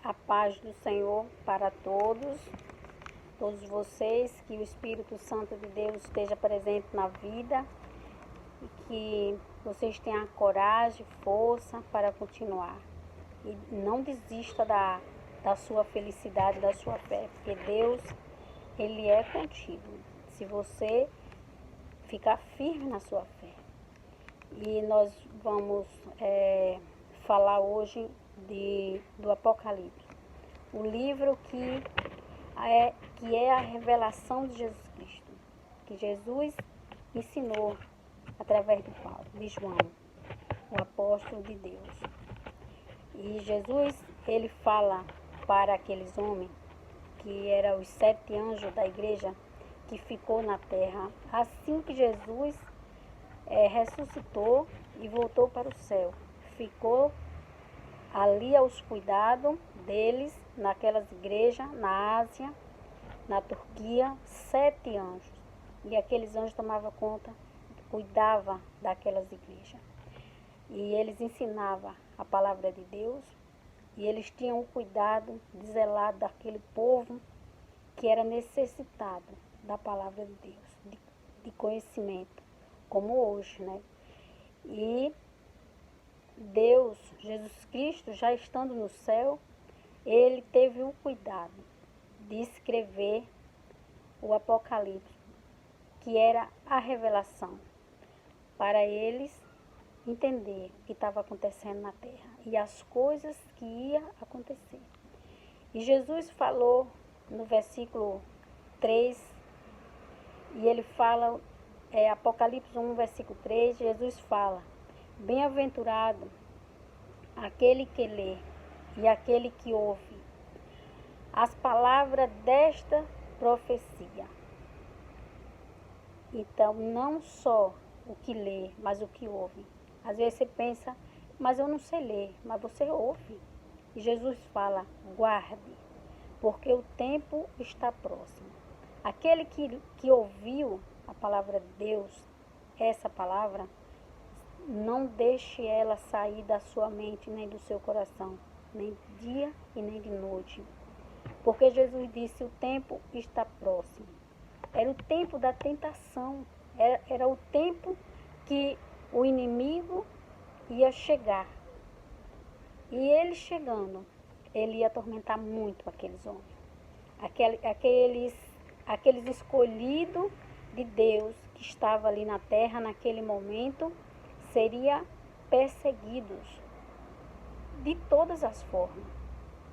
A paz do Senhor para todos vocês, que o Espírito Santo de Deus esteja presente na vida e que vocês tenham coragem, força para continuar. E não desista da sua felicidade, da sua fé, porque Deus, Ele é contigo, se você ficar firme na sua fé. E nós vamos falar hoje do Apocalipse, o livro que é a revelação de Jesus Cristo, que Jesus ensinou através de João, o apóstolo de Deus. E Jesus, ele fala para aqueles homens, que eram os 7 anjos da igreja, que ficou na terra, assim que Jesus ressuscitou e voltou para o céu. Ficou ali aos cuidados deles, naquelas igrejas, na Ásia, na Turquia, 7 anjos. E aqueles anjos tomavam conta, cuidavam daquelas igrejas. E eles ensinavam a palavra de Deus, e eles tinham o cuidado de zelar daquele povo que era necessitado da palavra de Deus, de conhecimento, como hoje, né? E Deus, Jesus Cristo, já estando no céu, ele teve o cuidado de escrever o Apocalipse, que era a revelação, para eles entender o que estava acontecendo na terra e as coisas que iam acontecer. E Jesus falou no versículo 3, e ele fala, Apocalipse 1, versículo 3, Jesus fala: bem-aventurado aquele que lê e aquele que ouve as palavras desta profecia. Então, não só o que lê, mas o que ouve. Às vezes você pensa, mas eu não sei ler, mas você ouve. E Jesus fala: guarde, porque o tempo está próximo. Aquele que ouviu a palavra de Deus, essa palavra, não deixe ela sair da sua mente nem do seu coração, nem de dia e nem de noite. Porque Jesus disse: o tempo está próximo. Era o tempo da tentação, era o tempo que o inimigo ia chegar. E ele chegando, ele ia atormentar muito aqueles homens. Aqueles escolhidos de Deus que estavam ali na terra naquele momento, seriam perseguidos de todas as formas.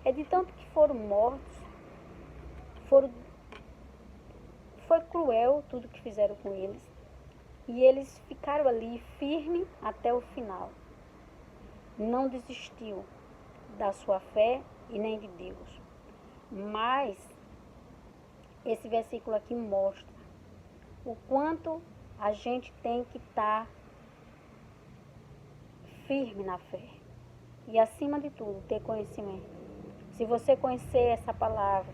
É de tanto que foram mortos, foi cruel tudo que fizeram com eles. E eles ficaram ali firmes até o final. Não desistiu da sua fé e nem de Deus. Mas esse versículo aqui mostra o quanto a gente tem que estar firme na fé. E acima de tudo, ter conhecimento. Se você conhecer essa palavra,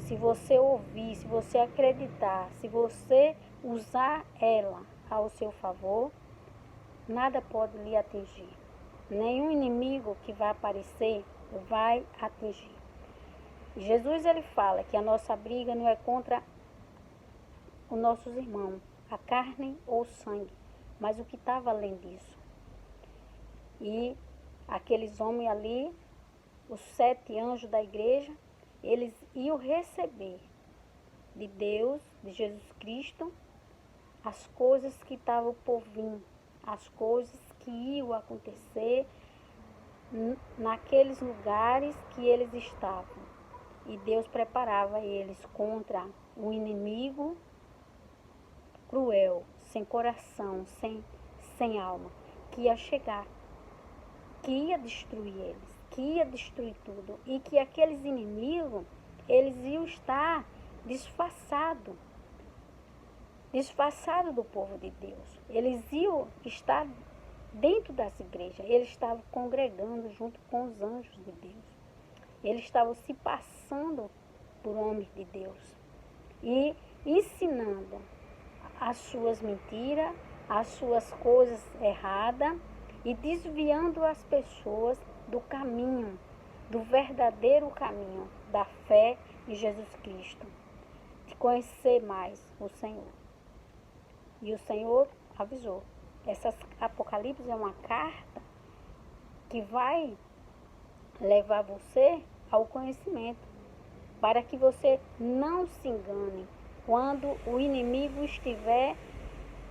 se você ouvir, se você acreditar, se você usar ela ao seu favor, nada pode lhe atingir. Nenhum inimigo que vai aparecer vai atingir. Jesus, ele fala que a nossa briga não é contra os nossos irmãos, a carne ou o sangue, mas o que estava além disso. E aqueles homens ali, os 7 anjos da igreja, eles iam receber de Deus, de Jesus Cristo, as coisas que estavam por vir, as coisas que iam acontecer naqueles lugares que eles estavam. E Deus preparava eles contra o inimigo cruel, sem coração, sem alma, que ia chegar, que ia destruir eles, que ia destruir tudo. E que aqueles inimigos, eles iam estar disfarçados do povo de Deus. Eles iam estar dentro das igrejas, eles estavam congregando junto com os anjos de Deus. Eles estavam se passando por homens de Deus e ensinando as suas mentiras, as suas coisas erradas e desviando as pessoas do caminho do verdadeiro caminho, da fé em Jesus Cristo, de conhecer mais o Senhor. E o Senhor avisou. Essa Apocalipse é uma carta que vai levar você ao conhecimento, para que você não se engane quando o inimigo estiver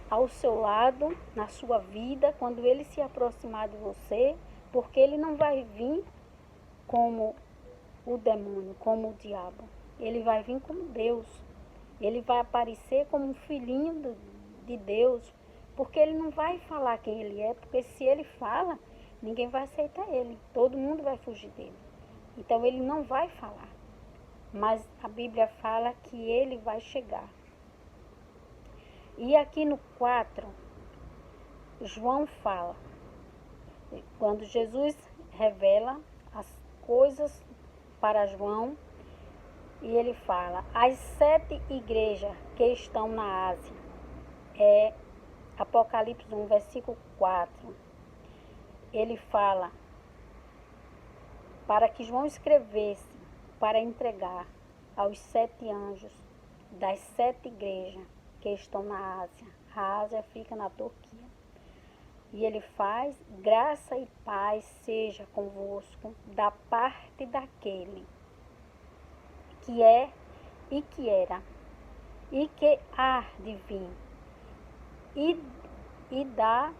ao seu lado, na sua vida, quando ele se aproximar de você, porque ele não vai vir como o demônio, como o diabo. Ele vai vir como Deus. Ele vai aparecer como um filhinho de Deus, porque ele não vai falar quem ele é, porque se ele fala, ninguém vai aceitar ele. Todo mundo vai fugir dele. Então ele não vai falar. Mas a Bíblia fala que ele vai chegar. E aqui no 4, João fala, quando Jesus revela as coisas para João, e ele fala, as 7 igrejas que estão na Ásia, é Apocalipse 1, versículo 4, ele fala, para que João escrevesse, para entregar aos 7 anjos das 7 igrejas que estão na Ásia. A Ásia fica na Turquia. E ele faz, graça e paz seja convosco da parte daquele que é e que era e que há de vir e da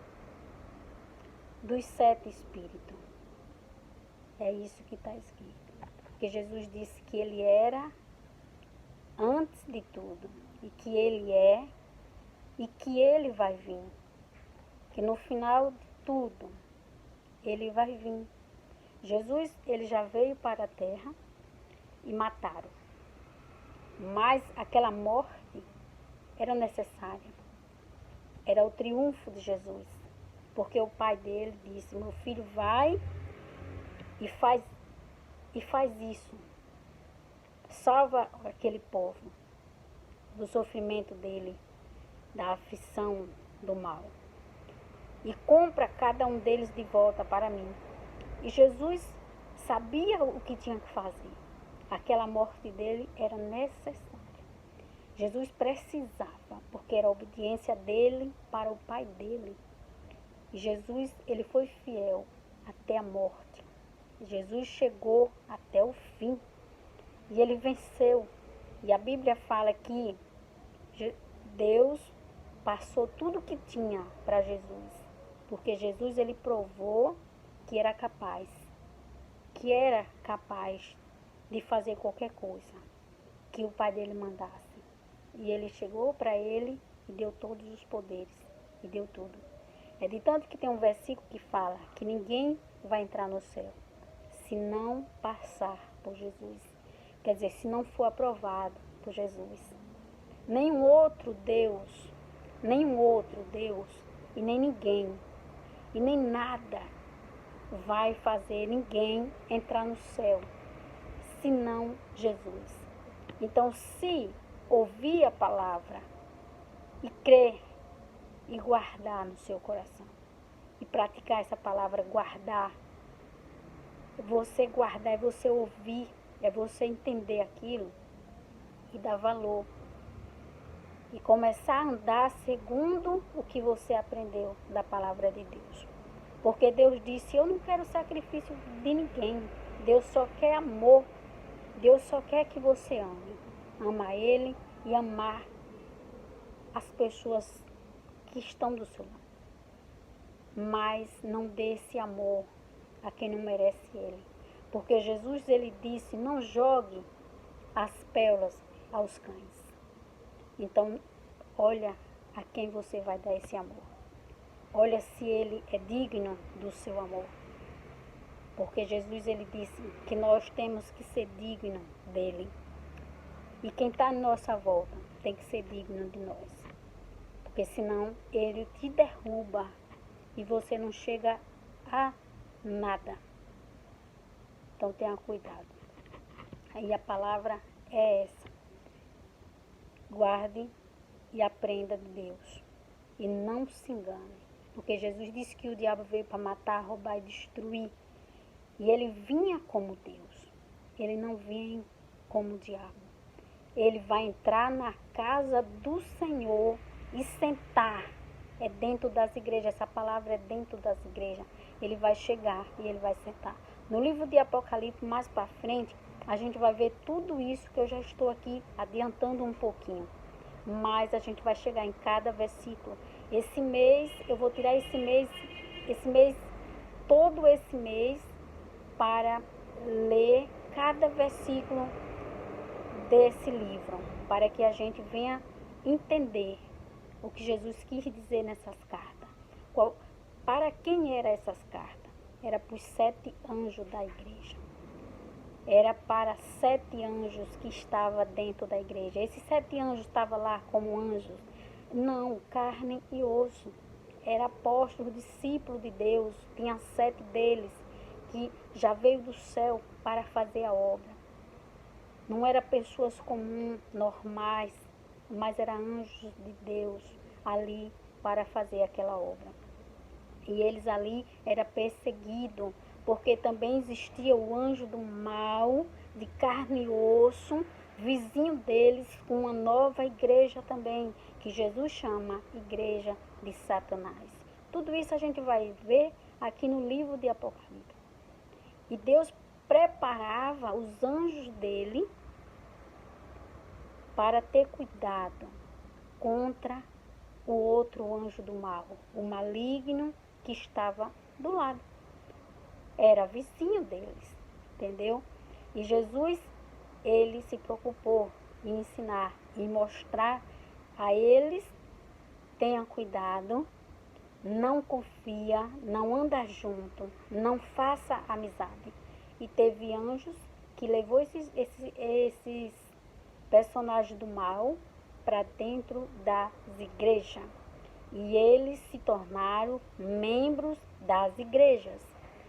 dos 7 espíritos. É isso que está escrito. Porque Jesus disse que ele era antes de tudo, e que ele é, e que ele vai vir. Que no final de tudo, ele vai vir. Jesus, ele já veio para a terra e mataram. Mas aquela morte era necessária. Era o triunfo de Jesus. Porque o pai dele disse, meu filho, vai e faz isso. Salva aquele povo do sofrimento dele, da aflição, do mal. E compra cada um deles de volta para mim. E Jesus sabia o que tinha que fazer. Aquela morte dele era necessária. Jesus precisava, porque era a obediência dele para o pai dele. E Jesus, ele foi fiel até a morte. Jesus chegou até o fim. E ele venceu. E a Bíblia fala que Deus passou tudo o que tinha para Jesus. Porque Jesus, ele provou que era capaz de fazer qualquer coisa que o pai dele mandasse. E ele chegou para ele e deu todos os poderes, e deu tudo. É de tanto que tem um versículo que fala que ninguém vai entrar no céu se não passar por Jesus. Quer dizer, se não for aprovado por Jesus. Nenhum outro Deus, e nem ninguém, e nem nada vai fazer ninguém entrar no céu, senão Jesus. Então, se ouvir a palavra e crer e guardar no seu coração, e praticar essa palavra, guardar é você ouvir, é você entender aquilo e dar valor. E começar a andar segundo o que você aprendeu da palavra de Deus. Porque Deus disse, eu não quero sacrifício de ninguém. Deus só quer amor. Deus só quer que você ame. Amar Ele e amar as pessoas que estão do seu lado. Mas não dê esse amor a quem não merece Ele. Porque Jesus, ele disse, não jogue as pérolas aos cães. Então, olha a quem você vai dar esse amor. Olha se ele é digno do seu amor. Porque Jesus, ele disse que nós temos que ser dignos dele. E quem está à nossa volta tem que ser digno de nós. Porque senão ele te derruba e você não chega a nada. Então tenha cuidado. Aí a palavra é essa. Guarde e aprenda de Deus. E não se engane. Porque Jesus disse que o diabo veio para matar, roubar e destruir. E ele vinha como Deus. Ele não vem como o diabo. Ele vai entrar na casa do Senhor e sentar. É dentro das igrejas. Essa palavra é dentro das igrejas. Ele vai chegar e ele vai sentar. No livro de Apocalipse, mais para frente, a gente vai ver tudo isso que eu já estou aqui adiantando um pouquinho. Mas a gente vai chegar em cada versículo. Esse mês, eu vou tirar esse mês, todo esse mês, para ler cada versículo desse livro, para que a gente venha entender o que Jesus quis dizer nessas cartas. Para quem eram essas cartas? Era para os 7 anjos da igreja. Era para 7 anjos que estavam dentro da igreja. Esses 7 anjos estavam lá como anjos? Não, carne e osso. Era apóstolo, discípulo de Deus. Tinha 7 deles que já veio do céu para fazer a obra. Não eram pessoas comuns, normais, mas eram anjos de Deus ali para fazer aquela obra. E eles ali eram perseguidos, porque também existia o anjo do mal, de carne e osso, vizinho deles, com uma nova igreja também, que Jesus chama Igreja de Satanás. Tudo isso a gente vai ver aqui no livro de Apocalipse. E Deus preparava os anjos dele para ter cuidado contra o outro anjo do mal, o maligno que estava do lado. Era vizinho deles, entendeu? E Jesus, ele se preocupou em ensinar e mostrar a eles: tenha cuidado, não confia, não anda junto, não faça amizade. E teve anjos que levou esses personagens do mal para dentro das igrejas. E eles se tornaram membros das igrejas.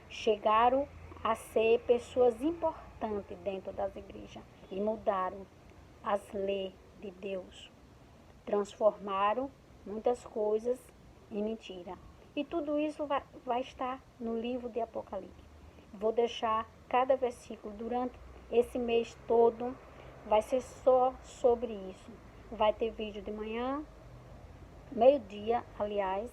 Chegaram a ser pessoas importantes dentro das igrejas e mudaram as leis de Deus. Transformaram muitas coisas em mentira. E tudo isso vai estar no livro de Apocalipse. Vou deixar cada versículo durante esse mês todo. Vai ser só sobre isso. Vai ter vídeo de manhã, meio-dia, aliás,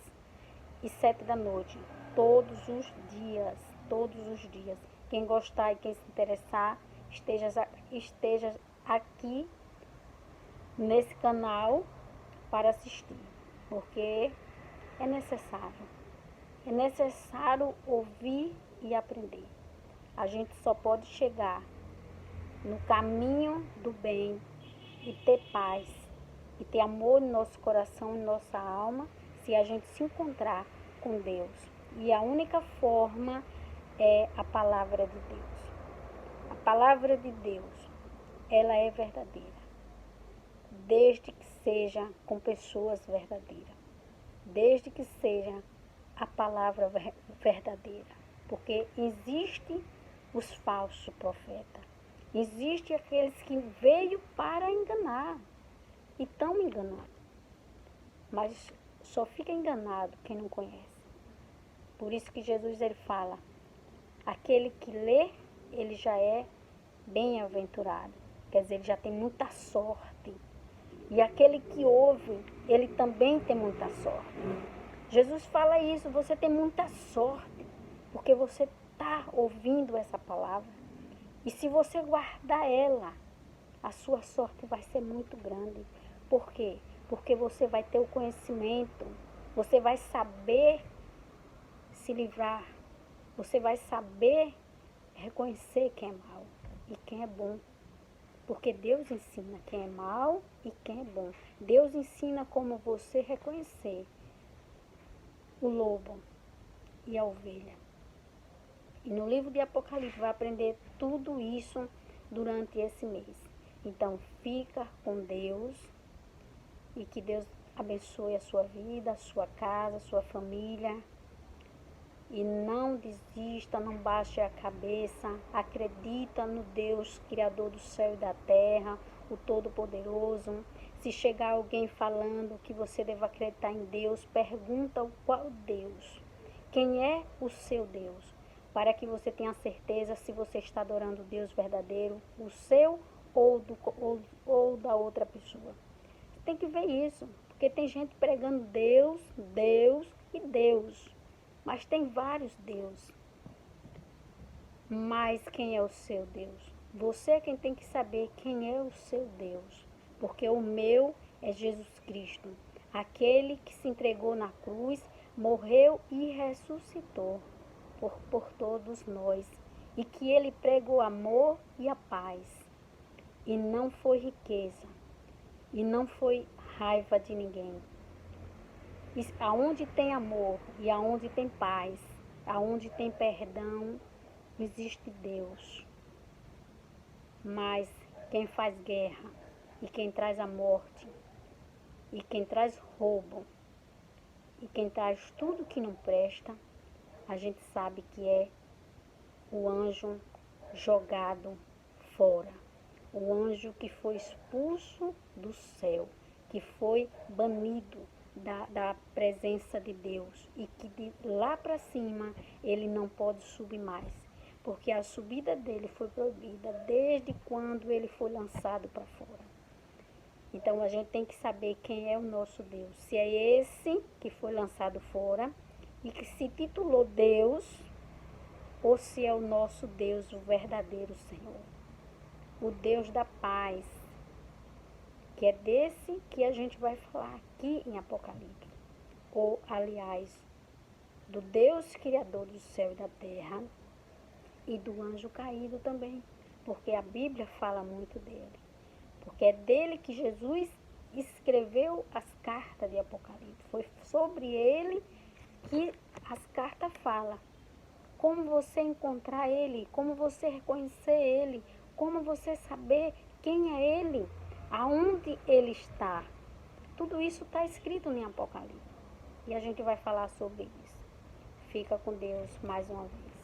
e 7 da noite. Todos os dias, todos os dias. Quem gostar e quem se interessar, esteja aqui nesse canal para assistir, porque é necessário. É necessário ouvir e aprender. A gente só pode chegar no caminho do bem e ter paz e ter amor no nosso coração e nossa alma se a gente se encontrar com Deus. E a única forma é a palavra de Deus. A palavra de Deus, ela é verdadeira, desde que seja com pessoas verdadeiras, desde que seja a palavra verdadeira, porque existe os falsos profetas, existe aqueles que veio para enganar e estão enganando, mas só fica enganado quem não conhece. Por isso que Jesus ele fala, aquele que lê, ele já é bem-aventurado, quer dizer, ele já tem muita sorte. E aquele que ouve, ele também tem muita sorte. Jesus fala isso, você tem muita sorte, porque você está ouvindo essa palavra. E se você guardar ela, a sua sorte vai ser muito grande. Por quê? Porque você vai ter o conhecimento, você vai saber se livrar, você vai saber reconhecer quem é mal e quem é bom. Porque Deus ensina quem é mal e quem é bom. Deus ensina como você reconhecer o lobo e a ovelha. E no livro de Apocalipse vai aprender tudo isso durante esse mês. Então fica com Deus e que Deus abençoe a sua vida, a sua casa, a sua família. E não desista, não baixe a cabeça, acredita no Deus Criador do céu e da terra, o Todo-Poderoso. Se chegar alguém falando que você deve acreditar em Deus, pergunta o qual Deus. Quem é o seu Deus? para que você tenha certeza se você está adorando o Deus verdadeiro, o seu ou da outra pessoa. Você tem que ver isso, porque tem gente pregando Deus, Deus e Deus, mas tem vários deuses. Mas quem é o seu Deus? Você é quem tem que saber quem é o seu Deus, porque o meu é Jesus Cristo, aquele que se entregou na cruz, morreu e ressuscitou por todos nós, e que ele pregou amor e a paz, e não foi riqueza, e não foi raiva de ninguém. Aonde tem amor e aonde tem paz, aonde tem perdão, existe Deus. Mas quem faz guerra e quem traz a morte e quem traz roubo e quem traz tudo que não presta, a gente sabe que é o anjo jogado fora. O anjo que foi expulso do céu, que foi banido da presença de Deus e que de lá para cima ele não pode subir mais, porque a subida dele foi proibida desde quando ele foi lançado para fora. Então a gente tem que saber quem é o nosso Deus, se é esse que foi lançado fora e que se titulou Deus, ou se é o nosso Deus, o verdadeiro Senhor, o Deus da paz, que é desse que a gente vai falar aqui em Apocalipse. Ou, aliás, do Deus Criador do céu e da terra e do anjo caído também, porque a Bíblia fala muito dele. Porque é dele que Jesus escreveu as cartas de Apocalipse. Foi sobre ele que as cartas falam. Como você encontrar ele, como você reconhecer ele, como você saber quem é ele, aonde ele está. Tudo isso está escrito em Apocalipse. E a gente vai falar sobre isso. Fica com Deus mais uma vez.